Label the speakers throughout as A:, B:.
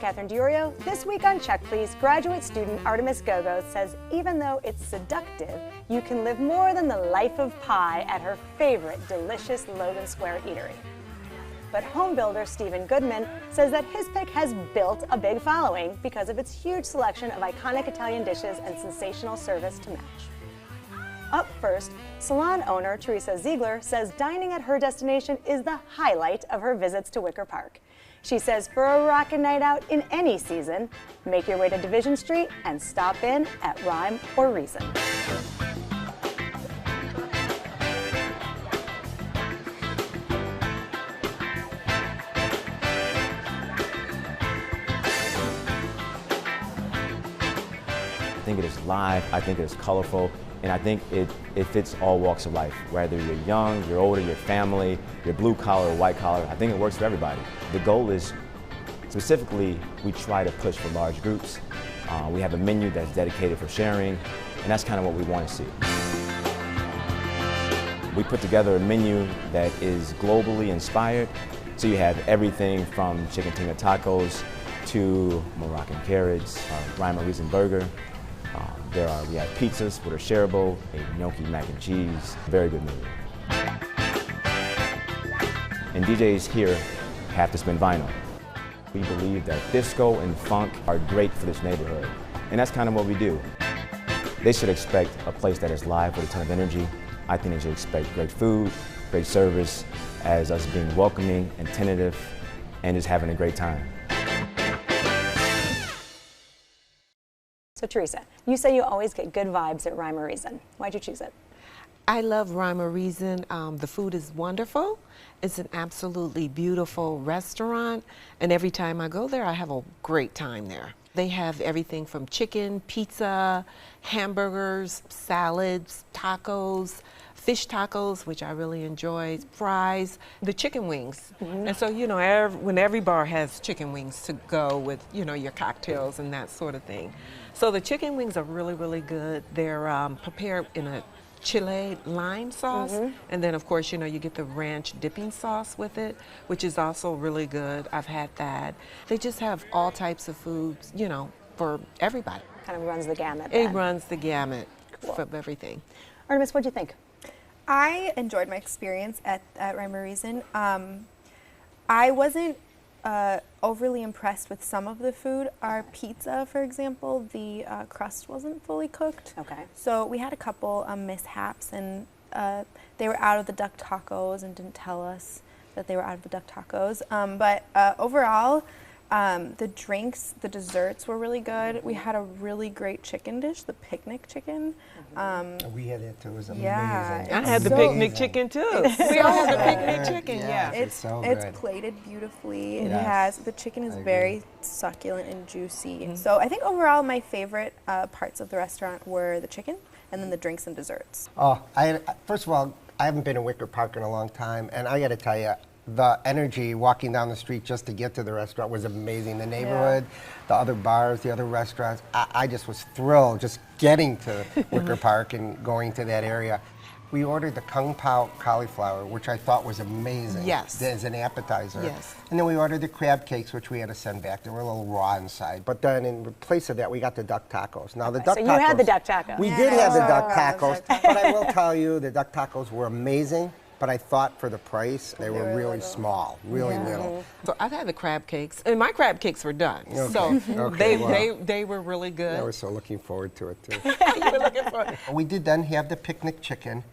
A: Catherine Diorio. This week on Check Please, graduate student Artemis Gogo says even though it's seductive, you can live more than the life of pie at her favorite delicious Logan Square eatery. But home builder Stephen Goodman says that his pick has built a big following because of its huge selection of iconic Italian dishes and sensational service to match. Up first, salon owner Teresa Ziegler says dining at her destination is the highlight of her visits to Wicker Park. She says for a rockin' night out in any season, make your way to Division Street and stop in at Rhyme or Reason.
B: I think it is live, I think it is colorful, and I think it fits all walks of life. Whether you're young, you're older, your family, you're blue collar or white collar, I think it works for everybody. The goal is, specifically, we try to push for large groups. We have a menu that's dedicated for sharing, and that's kind of what we want to see. We put together a menu that is globally inspired, so you have everything from chicken tinga tacos to Moroccan carrots, Rhyme or Reason burger. We have pizzas that are shareable, a gnocchi mac and cheese, very good menu. And DJs here have to spin vinyl. We believe that disco and funk are great for this neighborhood, and that's kind of what we do. They should expect a place that is live with a ton of energy. I think they should expect great food, great service, as us being welcoming and tentative and just having a great time.
A: So Teresa, you say you always get good vibes at Rhyme or Reason. Why'd you choose it?
C: I love Rhyme or Reason. The food is wonderful. It's an absolutely beautiful restaurant, and every time I go there, I have a great time there. They have everything from chicken, pizza, hamburgers, salads, tacos, fish tacos, which I really enjoy, fries, the chicken wings. And so, you know, when every bar has chicken wings to go with, you know, your cocktails and that sort of thing. So the chicken wings are really, really good. They're prepared in a chile lime sauce, and then of course, you know, you get the ranch dipping sauce with it, which is also really good. I've had that. They just have all types of foods, you know, for everybody.
A: Kind of runs the gamut.
C: It runs the gamut from everything.
A: Artemis, what'd you think?
D: I enjoyed my experience at Rhyme or Reason. I wasn't overly impressed with some of the food. Our pizza, for example, the crust wasn't fully cooked.
A: Okay.
D: So we had a couple mishaps, and they were out of the duck tacos and didn't tell us that they were out of the duck tacos. But overall, the drinks, the desserts were really good. We had a really great chicken dish, the picnic chicken.
E: We had it too. It was amazing.
D: Yeah,
C: I had the picnic chicken too. We all had the picnic chicken, yeah.
D: It's
E: so
D: it's
E: good.
D: plated beautifully. It
E: Yes.
D: has, the chicken is very succulent and juicy. So I think overall my favorite parts of the restaurant were the chicken and then the drinks and desserts.
E: Oh, first of all, I haven't been in Wicker Park in a long time, and I got to tell you, the energy walking down the street just to get to the restaurant was amazing. The neighborhood, the other bars, the other restaurants, I just was thrilled just getting to Wicker Park and going to that area. We ordered the Kung Pao cauliflower, which I thought was amazing.
C: Yes.
E: As an appetizer.
C: Yes.
E: And then we ordered the crab cakes, which we had to send back. They were a little raw inside. But then in place of that, we got the duck tacos. Now the duck tacos.
A: So you had the duck tacos.
E: We did have the duck
D: Yeah.
E: tacos, but I will tell you, the duck tacos were amazing. But I thought for the price, they were really small, really little.
C: So I've had the crab cakes, and my crab cakes were done.
E: Okay.
C: So
E: Okay,
C: they were really good.
E: I was so looking forward to it too.
C: You were looking for it.
E: We did then have the picnic chicken.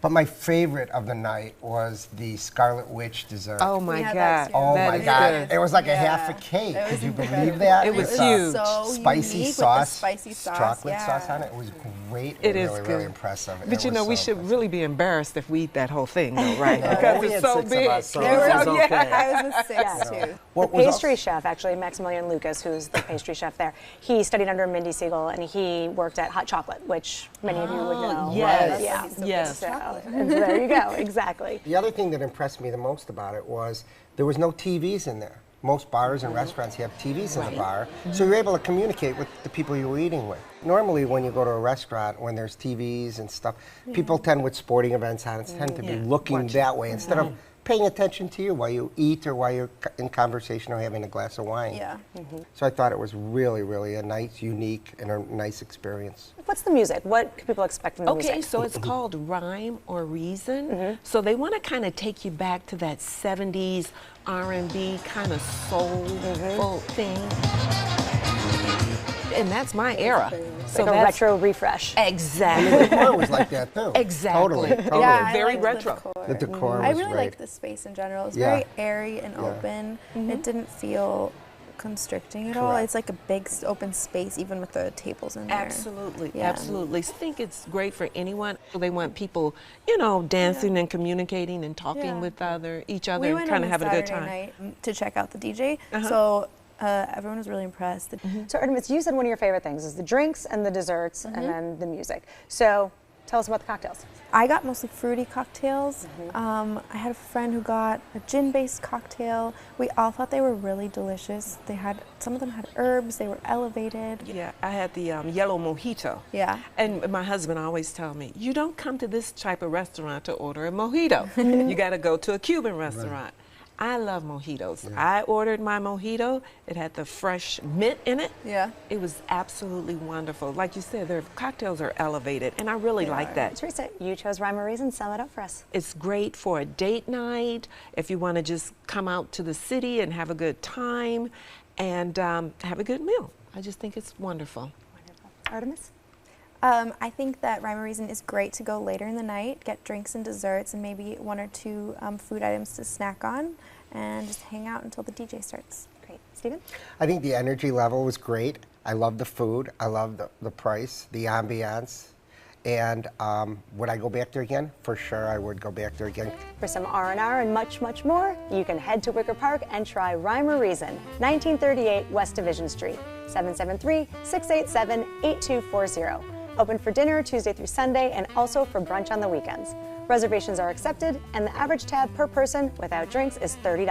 E: But my favorite of the night was the Scarlet Witch dessert.
C: Oh my
D: had
C: God.
D: that too.
E: Oh
C: That
E: my
C: is
E: God.
C: good.
E: It was like a half a cake.
D: It was
E: Could you believe
D: incredible.
E: that?
C: It was
E: With,
C: huge.
D: So
E: spicy
D: unique
E: sauce,
D: with the spicy sauce.
E: chocolate
D: yeah.
E: sauce on it. It was great.
C: It is
E: really,
C: good.
E: really impressive.
C: But you know, we should really be embarrassed if we eat that whole thing, though, right?
E: No,
C: Because
E: we
C: it's
E: had
C: so
E: 6 of
C: big.
E: us, so
D: There
E: it
D: was,
E: was okay.
D: I was a 6 too.
A: The pastry chef, actually, Maximilian Lucas, who's the pastry chef there, he studied under Mindy Siegel, and he worked at Hot Chocolate, which many of you would know.
C: yes.
A: Yeah.
C: Yes.
A: So, and there you go, exactly.
E: The other thing that impressed me the most about it was there was no TVs in there. Most bars and restaurants have TVs in the bar, so you're able to communicate with the people you were eating with. Normally, when you go to a restaurant, when there's TVs and stuff, people tend with sporting events on, tend to be looking that way instead of paying attention to you while you eat or while you're in conversation or having a glass of wine.
D: Yeah.
E: So I thought it was really, really a nice, unique, and a nice experience.
A: What's the music? What can people expect from the music?
C: Okay, so it's called Rhyme or Reason. So they want to kind of take you back to that 70s R&B kind of soulful thing. And that's my era.
A: So like a retro refresh.
C: Exactly.
E: The decor was like that too.
C: Exactly.
E: Totally.
D: Yeah, I
C: Very
D: liked
C: retro.
D: The decor.
E: The decor was
D: I really
E: great.
D: liked the space in general. It was
E: Yeah.
D: very airy and open. It didn't feel constricting at all.
E: Correct.
D: It's like a big open space, even with the tables in there.
C: Absolutely,
D: Yeah.
C: absolutely. I think it's great for anyone. They want people, you know, dancing and communicating and talking
D: Yeah.
C: with each other,
D: We
C: and
D: went
C: kind
D: on
C: of
D: a
C: having a good
D: Saturday
C: time.
D: night to check out the DJ. So everyone was really impressed.
A: So Artemis, you said one of your favorite things is the drinks and the desserts and then the music. So tell us about the cocktails.
D: I got mostly fruity cocktails. I had a friend who got a gin-based cocktail. We all thought they were really delicious. Some of them had herbs. They were elevated.
C: Yeah, I had the yellow mojito.
D: Yeah.
C: And my husband always tells me, you don't come to this type of restaurant to order a mojito. You got to go to a Cuban restaurant. I love mojitos. I ordered my mojito. It had the fresh mint in it.
D: Yeah.
C: It was absolutely wonderful. Like you said, their cocktails are elevated, and I really like that.
A: Teresa, you chose Rhyme or Reason. Sum it up for us.
C: It's great for a date night, if you want to just come out to the city and have a good time and have a good meal. I just think it's wonderful.
A: Wonderful. Artemis?
D: I think that Rhyme or Reason is great to go later in the night, get drinks and desserts, and maybe one or two food items to snack on, and just hang out until the DJ starts.
A: Great. Stephen?
E: I think the energy level was great. I love the food. I love the price, the ambiance. And would I go back there again? For sure, I would go back there again.
A: For some R&R and much, much more, you can head to Wicker Park and try Rhyme or Reason, 1938 West Division Street, 773-687-8240. Open for dinner Tuesday through Sunday and also for brunch on the weekends. Reservations are accepted, and the average tab per person without drinks is $30.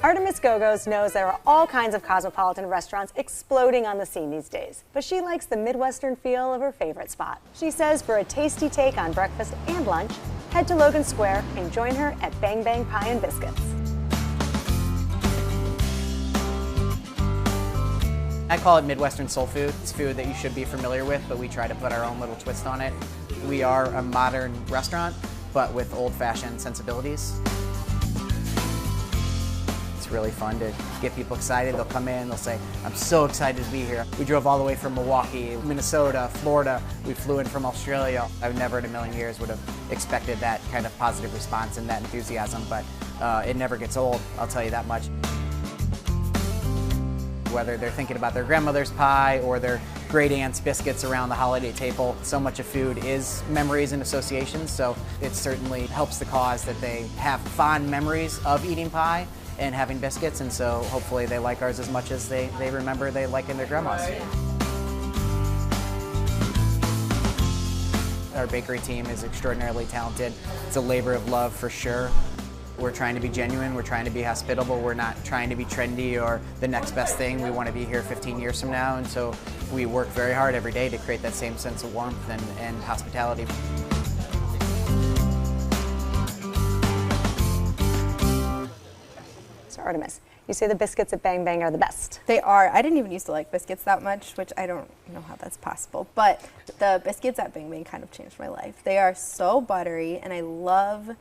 A: Artemis Go-Go's knows there are all kinds of cosmopolitan restaurants exploding on the scene these days, but she likes the Midwestern feel of her favorite spot. She says for a tasty take on breakfast and lunch, head to Logan Square and join her at Bang Bang Pie and Biscuits.
F: I call it Midwestern soul food. It's food that you should be familiar with, but we try to put our own little twist on it. We are a modern restaurant, but with old-fashioned sensibilities. It's really fun to get people excited. They'll come in, they'll say, I'm so excited to be here. We drove all the way from Milwaukee, Minnesota, Florida. We flew in from Australia. I would never in a million years would have expected that kind of positive response and that enthusiasm, but it never gets old, I'll tell you that much. Whether they're thinking about their grandmother's pie or their great aunt's biscuits around the holiday table, so much of food is memories and associations, so it certainly helps the cause that they have fond memories of eating pie and having biscuits, and so hopefully they like ours as much as they remember they like in their grandma's. Our bakery team is extraordinarily talented. It's a labor of love for sure. We're trying to be genuine, we're trying to be hospitable, we're not trying to be trendy or the next best thing. We want to be here 15 years from now, and so we work very hard every day to create that same sense of warmth and hospitality.
A: So Artemis, You say the biscuits at Bang Bang are the best.
D: They are. I didn't even used to like biscuits that much, which I don't know how that's possible. But the biscuits at Bang Bang kind of changed my life. They are so buttery, and I love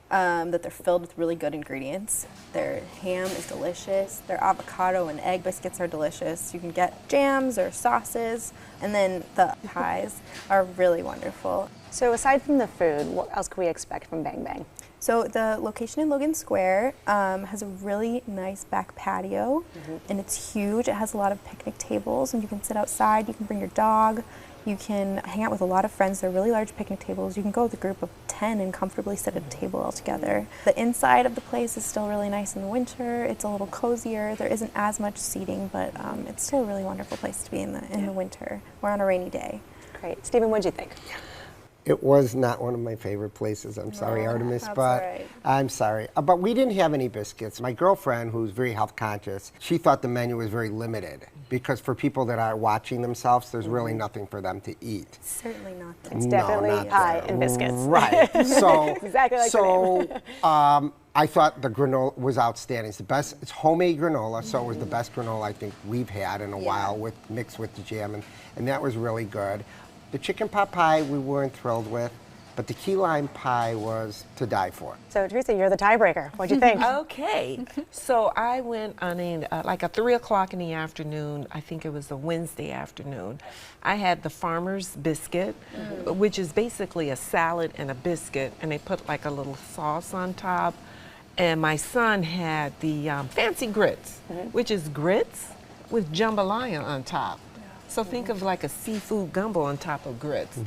D: that they're filled with really good ingredients. Their ham is delicious. Their avocado and egg biscuits are delicious. You can get jams or sauces, and then the pies are really wonderful.
A: So aside from the food, what else can we expect from Bang Bang?
D: So the location in Logan Square has a really nice back patio, and it's huge. It has a lot of picnic tables, and you can sit outside. You can bring your dog. You can hang out with a lot of friends. They're really large picnic tables. You can go with a group of 10 and comfortably sit at a table all together. The inside of the place is still really nice in the winter. It's a little cozier. There isn't as much seating, but it's still a really wonderful place to be in the winter or on a rainy day.
A: Great. Stephen, what did you think?
E: It was not one of my favorite places. I'm sorry, Artemis,
D: that's
E: but
D: all right.
E: I'm sorry. But we didn't have any biscuits. My girlfriend, who's very health conscious, she thought the menu was very limited because for people that are watching themselves, there's really nothing for them to eat.
D: Certainly not.
A: It's definitely pie and biscuits.
E: Right. So,
A: Exactly like the name.
E: I thought the granola was outstanding. It's the best. It's homemade granola, so it was the best granola I think we've had in a while, mixed with the jam, and that was really good. The chicken pot pie we weren't thrilled with, but the key lime pie was to die for.
A: So Teresa, you're the tiebreaker. What'd you think?
C: Okay, so I went on like a 3 o'clock in the afternoon. I think it was a Wednesday afternoon. I had the farmer's biscuit, which is basically a salad and a biscuit, and they put like a little sauce on top. And my son had the fancy grits, which is grits with jambalaya on top. So think of like a seafood gumbo on top of grits,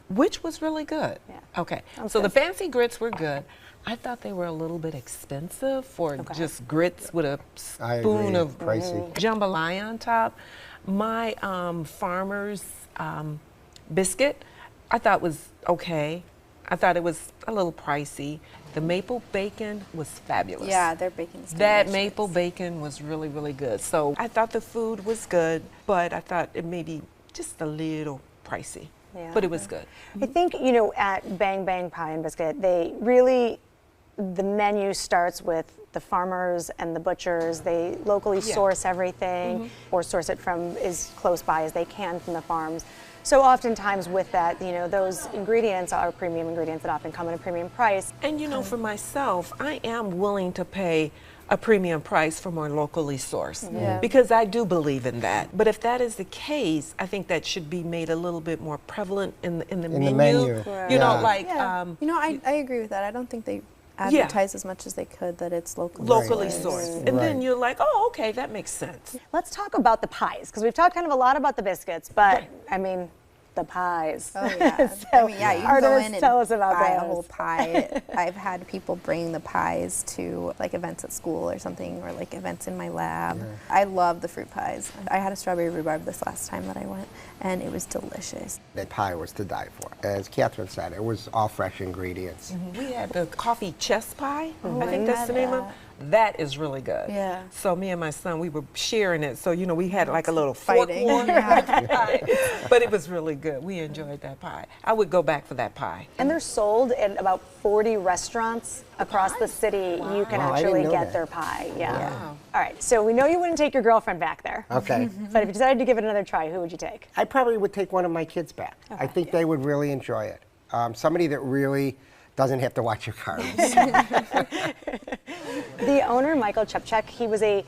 C: which was really good.
A: Yeah.
C: Okay, so the fancy grits were good. I thought they were a little bit expensive for just grits with a spoon of
E: pricey
C: jambalaya on top. My farmer's biscuit, I thought was okay. I thought it was a little pricey. The maple bacon was fabulous.
D: Yeah, their bacon's delicious.
C: That maple bacon was really, really good. So I thought the food was good, but I thought it may be just a little pricey.
A: Yeah.
C: But it was good.
A: I think, you know, at Bang Bang Pie and Biscuit, they really, the menu starts with the farmers and the butchers. They locally source everything or source it from as close by as they can from the farms. So oftentimes with that, you know, those ingredients are premium ingredients that often come at a premium price.
C: And you know, for myself, I am willing to pay a premium price for more locally sourced because I do believe in that. But if that is the case, I think that should be made a little bit more prevalent in the menu.
E: Right.
C: You know, like
D: you know, I agree with that. I don't think they advertise as much as they could that it's
C: locally sourced. And then you're like, oh, okay, that makes sense.
A: Let's talk about the pies, because we've talked kind of a lot about the biscuits, but I mean, the pies.
D: Oh yeah.
A: So,
D: I mean, yeah, you can go in and
A: tell us about
D: buy a
A: those.
D: whole pie. I've had people bring the pies to like events at school or something, or like events in my lab.
E: Yeah.
D: I love the fruit pies. I had a strawberry rhubarb this last time that I went, and it was delicious.
E: That pie was to die for. As Catherine said, it was all fresh ingredients.
C: We had the coffee chess pie.
D: Oh,
C: I think
D: I
C: that's the
D: had
C: name of it. That is really good.
D: Yeah.
C: So me and my son, we were sharing it. So, you know, we had like a little
D: Fighting.
C: fork war. Pie. But it was really good. We enjoyed that pie. I would go back for that pie.
A: And they're sold in about 40 restaurants across the city. You can
E: Wow, I
A: actually
E: didn't know
A: get
E: that.
A: their pie. Yeah.
C: Wow.
A: All right. So we know you wouldn't take your girlfriend back there.
E: Okay.
A: But if you decided to give it another try, who would you take?
E: I probably would take one of my kids back. I think they would really enjoy it. Somebody that really doesn't have to watch your cards.
A: The owner, Michael Chepchek, he was a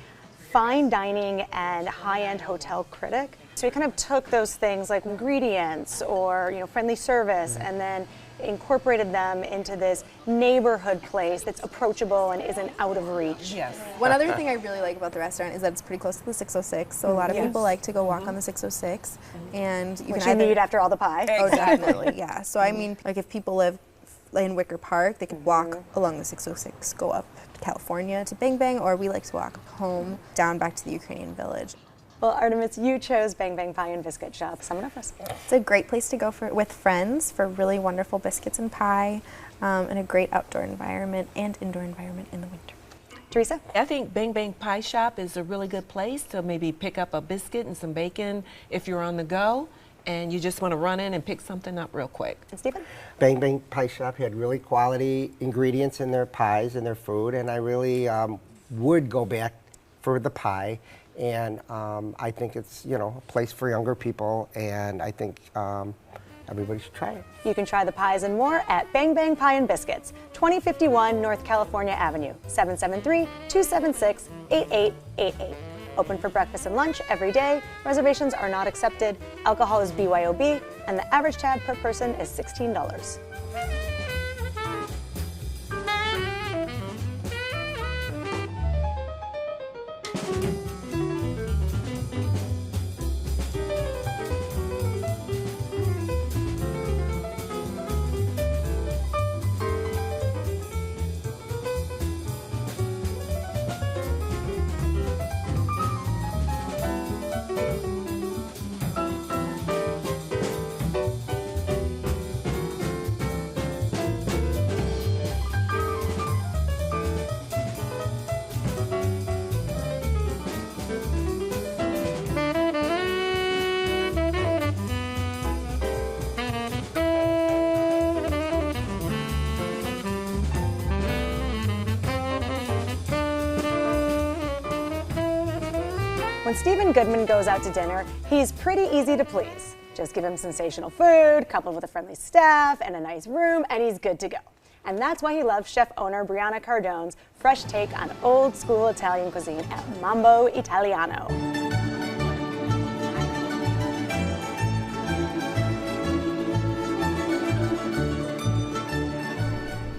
A: fine dining and high-end hotel critic. So he kind of took those things like ingredients or, you know, friendly service and then incorporated them into this neighborhood place that's approachable and isn't out of reach.
C: Yes.
D: One other thing I really like about the restaurant is that it's pretty close to the 606. So a lot of people like to go walk on the 606, and you
A: Which
D: can
A: you
D: either
A: need after all the pie.
D: Oh, definitely, yeah. So I mean, like if people live in Wicker Park, they can walk along the 606, go up to California to Bang Bang, or we like to walk home down back to the Ukrainian Village.
A: Well, Artemis, you chose Bang Bang Pie and Biscuit Shop. Sum it up for us.
D: It's a great place to go with friends for really wonderful biscuits and pie, and a great outdoor environment and indoor environment in the winter.
A: Teresa?
C: I think Bang Bang Pie Shop is a really good place to maybe pick up a biscuit and some bacon if you're on the go and you just want to run in and pick something up real quick.
A: And Stephen?
E: Bang Bang Pie Shop had really quality ingredients in their pies and their food, and I really would go back for the pie. And I think it's, you know, a place for younger people, and I think everybody should try it.
A: You can try the pies and more at Bang Bang Pie and Biscuits, 2051 North California Avenue, 773-276-8888. Open for breakfast and lunch every day. Reservations are not accepted. Alcohol is BYOB, and the average tab per person is $16. When Stephen Goodman goes out to dinner, he's pretty easy to please. Just give him sensational food, coupled with a friendly staff and a nice room, and he's good to go. And that's why he loves chef owner Brianna Cardone's fresh take on old school Italian cuisine at Mambo Italiano.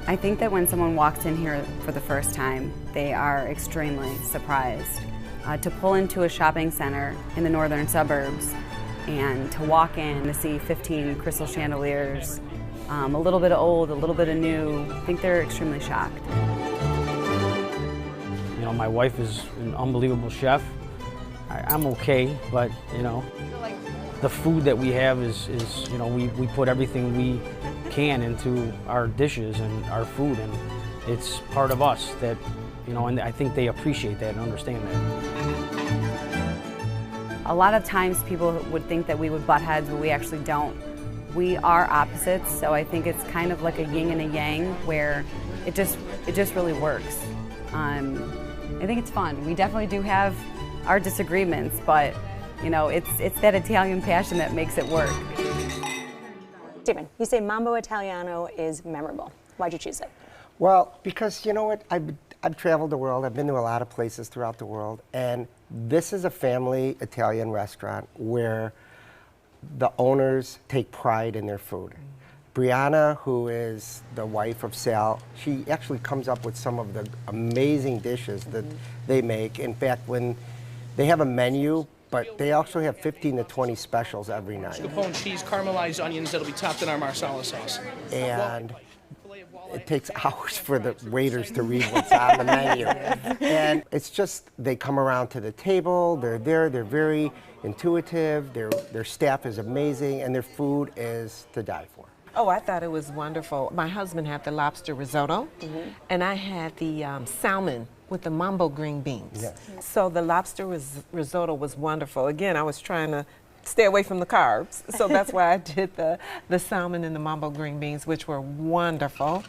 G: I think that when someone walks in here for the first time, they are extremely surprised. To pull into a shopping center in the northern suburbs and to walk in to see 15 crystal chandeliers, a little bit of old, a little bit of new, I think they're extremely shocked.
H: You know, my wife is an unbelievable chef. I'm okay, but you know, the food that we have is you know, we put everything we can into our dishes and our food, and it's part of us that, you know, and I think they appreciate that and understand that.
G: A lot of times people would think that we would butt heads, but we actually don't. We are opposites, so I think it's kind of like a yin and a yang where it just really works. I think it's fun. We definitely do have our disagreements, but you know, it's that Italian passion that makes it work.
A: Stephen, you say Mambo Italiano is memorable. Why'd you choose it?
E: Well, because you know what, I've traveled the world. I've been to a lot of places throughout the world, and this is a family Italian restaurant where the owners take pride in their food. Brianna, who is the wife of Sal, she actually comes up with some of the amazing dishes that they make. In fact, when they have a menu, but they also have 15 to 20 specials every night.
I: Mascarpone cheese, caramelized onions that'll be topped in our marsala sauce.
E: And it takes hours for the waiters to read what's on the menu. And it's just, they come around to the table, they're there, they're very intuitive, their staff is amazing, and their food is to die for.
C: Oh, I thought it was wonderful. My husband had the lobster risotto, and I had the salmon with the Mambo green beans.
E: Yes.
C: So the lobster risotto was wonderful. Again, I was trying to stay away from the carbs, so that's why I did the salmon and the Mambo green beans, which were wonderful.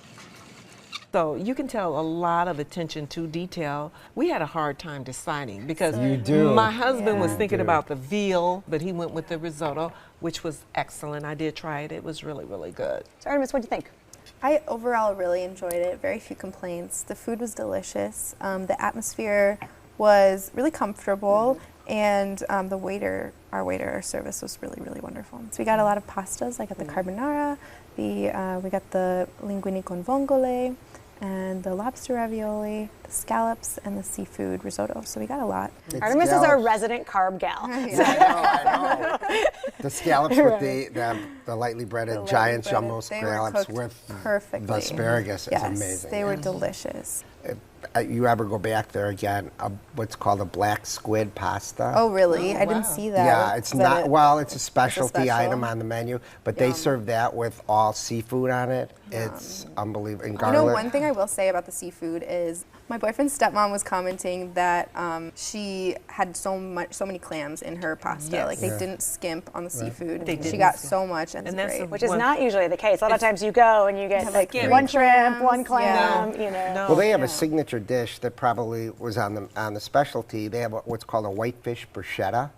C: So you can tell a lot of attention to detail. We had a hard time deciding because my husband was thinking about the veal, but he went with the risotto, which was excellent. I did try it. It was really, really good.
A: So Artemis, what do you think?
D: I overall really enjoyed it. Very few complaints. The food was delicious. The atmosphere was really comfortable, and our service was really, really wonderful. So we got a lot of pastas. I got the carbonara, we got the linguine con vongole, and the lobster ravioli, the scallops, and the seafood risotto. So we got a lot.
A: Artemis is our resident carb gal.
E: I know. The scallops with the lightly breaded giant jumbo scallops with
D: perfectly.
E: the asparagus is amazing.
D: They were delicious.
E: You ever go back there again, what's called a black squid pasta?
D: Oh, really? I didn't see that.
E: Yeah, it's not, well, it's a specialty
D: special?
E: item on the menu, but they serve that with all seafood on it. It's unbelievable. And garlic.
D: You know, one thing I will say about the seafood is my boyfriend's stepmom was commenting that she had so many clams in her pasta.
C: Yes.
D: Like they didn't skimp on the seafood.
C: They
D: She got
C: didn't.
D: so much, and,
C: And
D: it's
C: that's
D: great.
A: Which is not usually the case. A lot of times you go and you get like
D: three
A: one shrimp,
D: clams,
A: one clam, you know.
C: No.
E: Well, they have a signature dish that probably was on the specialty. They have what's called a whitefish bruschetta,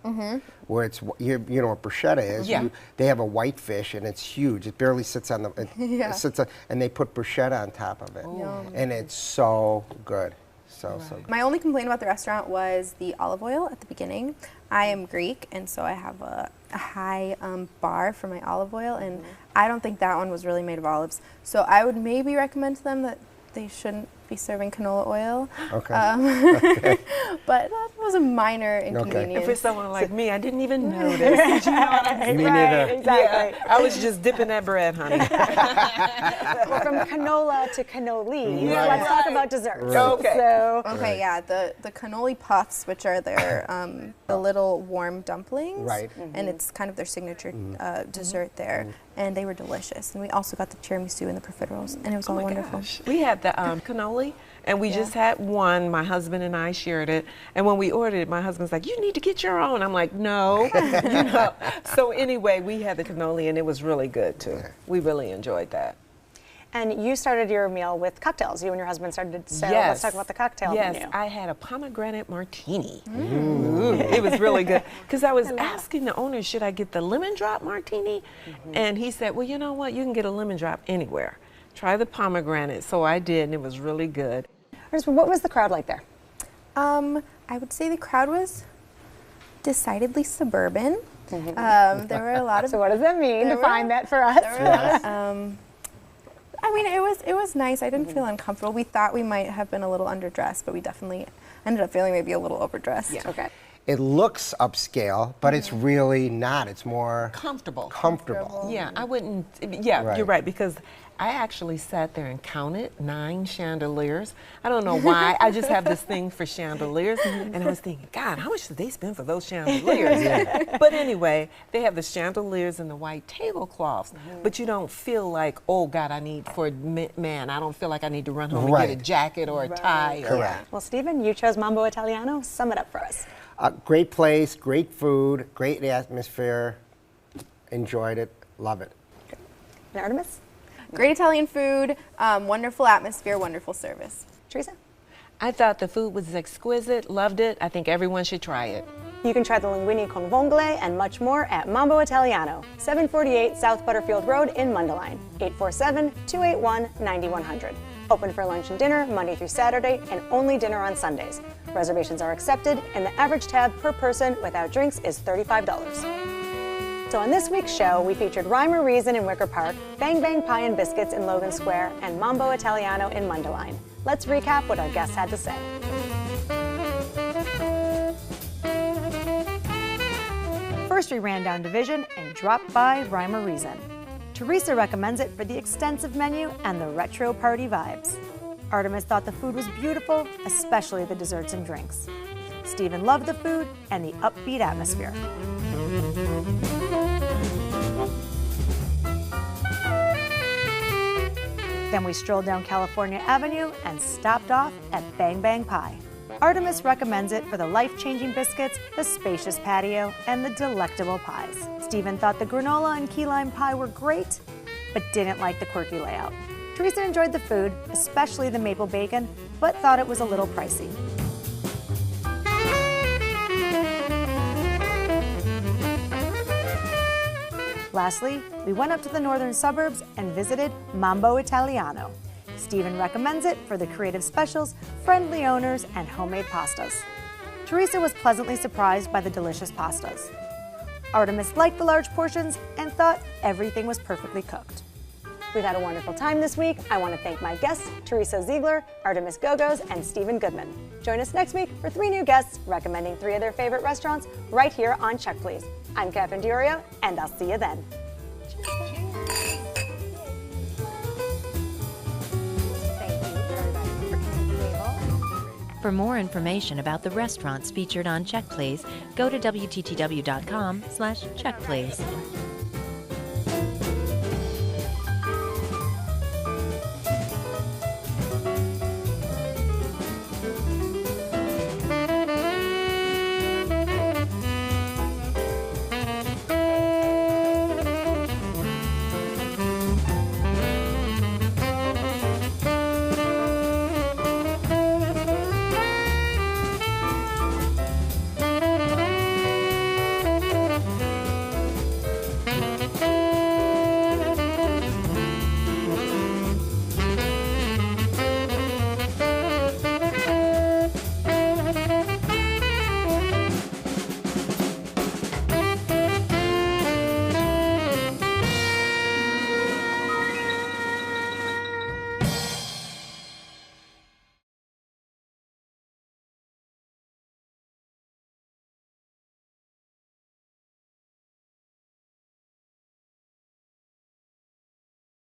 E: where it's you know what bruschetta is.
C: Yeah.
E: They have a whitefish and it's huge. It barely sits on the. It sits on, and they put bruschetta on top of it, and it's so good. So good.
D: My only complaint about the restaurant was the olive oil at the beginning. I am Greek, and so I have a high bar for my olive oil, and I don't think that one was really made of olives. So I would maybe recommend to them that they shouldn't be serving canola oil.
E: Okay.
D: But that was a minor inconvenience.
C: And for someone like me, I didn't even notice. Did you know what I'm saying?
E: Me neither.
A: Exactly.
C: Yeah, I was just dipping that bread, honey.
A: Well, from cannoli to cannoli, let's talk about desserts.
E: Right.
C: Okay.
A: So,
D: Okay, yeah, the cannoli puffs, which are their the little warm dumplings,
E: Right.
D: and it's kind of their signature dessert there, and they were delicious. And we also got the tiramisu and the profiteroles, and it was all wonderful.
C: We had the cannoli, and we just had one. My husband and I shared it, and when we ordered it, my husband's like, "You need to get your own." I'm like, "No," you know. So anyway, we had the cannoli, and it was really good too. We really enjoyed that.
A: and you started your meal with cocktails. You and your husband started. So let's talk about the cocktail menu.
C: Yes, I had a pomegranate martini. It was really good because I was asking the owner, should I get the lemon drop martini? And he said, well, you know what? You can get a lemon drop anywhere. Try the pomegranate. So I did, and it was really good.
A: What was the crowd like there?
D: I would say the crowd was decidedly suburban. There were a lot of.
A: So what does that mean? Define that for us.
D: There were a lot of, I mean, it was nice. I didn't feel uncomfortable. We thought we might have been a little underdressed, but we definitely ended up feeling maybe a little overdressed.
C: Yeah.
A: Okay.
E: It looks upscale, but it's really not. It's more
C: Comfortable. Yeah, I wouldn't,
E: Right.
C: You're right, because I actually sat there and counted 9 chandeliers. I don't know why, I just have this thing for chandeliers, and I was thinking, God, how much did they spend for those chandeliers? But anyway, they have the chandeliers and the white tablecloths, but you don't feel like, oh God, I need, for man, I don't feel like I need to run home and get a jacket or a tie. Or,
E: correct.
A: Well, Stephen, you chose Mambo Italiano. Sum it up for us.
E: Great place, great food, great atmosphere. Enjoyed it, love it.
A: And Artemis?
D: Great Italian food, wonderful atmosphere, wonderful service.
A: Teresa?
C: I thought the food was exquisite, loved it. I think everyone should try it.
A: You can try the linguine con vongole and much more at Mambo Italiano, 748 South Butterfield Road in Mundelein, 847-281-9100. Open for lunch and dinner Monday through Saturday and only dinner on Sundays. Reservations are accepted and the average tab per person without drinks is $35. So on this week's show, we featured Rhyme or Reason in Wicker Park, Bang Bang Pie and Biscuits in Logan Square, and Mambo Italiano in Mundelein. Let's recap what our guests had to say. First, we ran down Division and dropped by Rhyme or Reason. Teresa recommends it for the extensive menu and the retro party vibes. Artemis thought the food was beautiful, especially the desserts and drinks. Stephen loved the food and the upbeat atmosphere. Then we strolled down California Avenue and stopped off at Bang Bang Pie. Artemis recommends it for the life-changing biscuits, the spacious patio, and the delectable pies. Stephen thought the granola and key lime pie were great, but didn't like the quirky layout. Teresa enjoyed the food, especially the maple bacon, but thought it was a little pricey. Lastly, we went up to the northern suburbs and visited Mambo Italiano. Stephen recommends it for the creative specials, friendly owners, and homemade pastas. Teresa was pleasantly surprised by the delicious pastas. Artemis liked the large portions and thought everything was perfectly cooked. We've had a wonderful time this week. I want to thank my guests, Teresa Ziegler, Artemis Gogos, and Stephen Goodman. Join us next week for 3 new guests recommending 3 of their favorite restaurants right here on Check Please. I'm Catherine Diorio, and I'll see you then.
J: For more information about the restaurants featured on Check Please, go to WTTW.com/checkplease.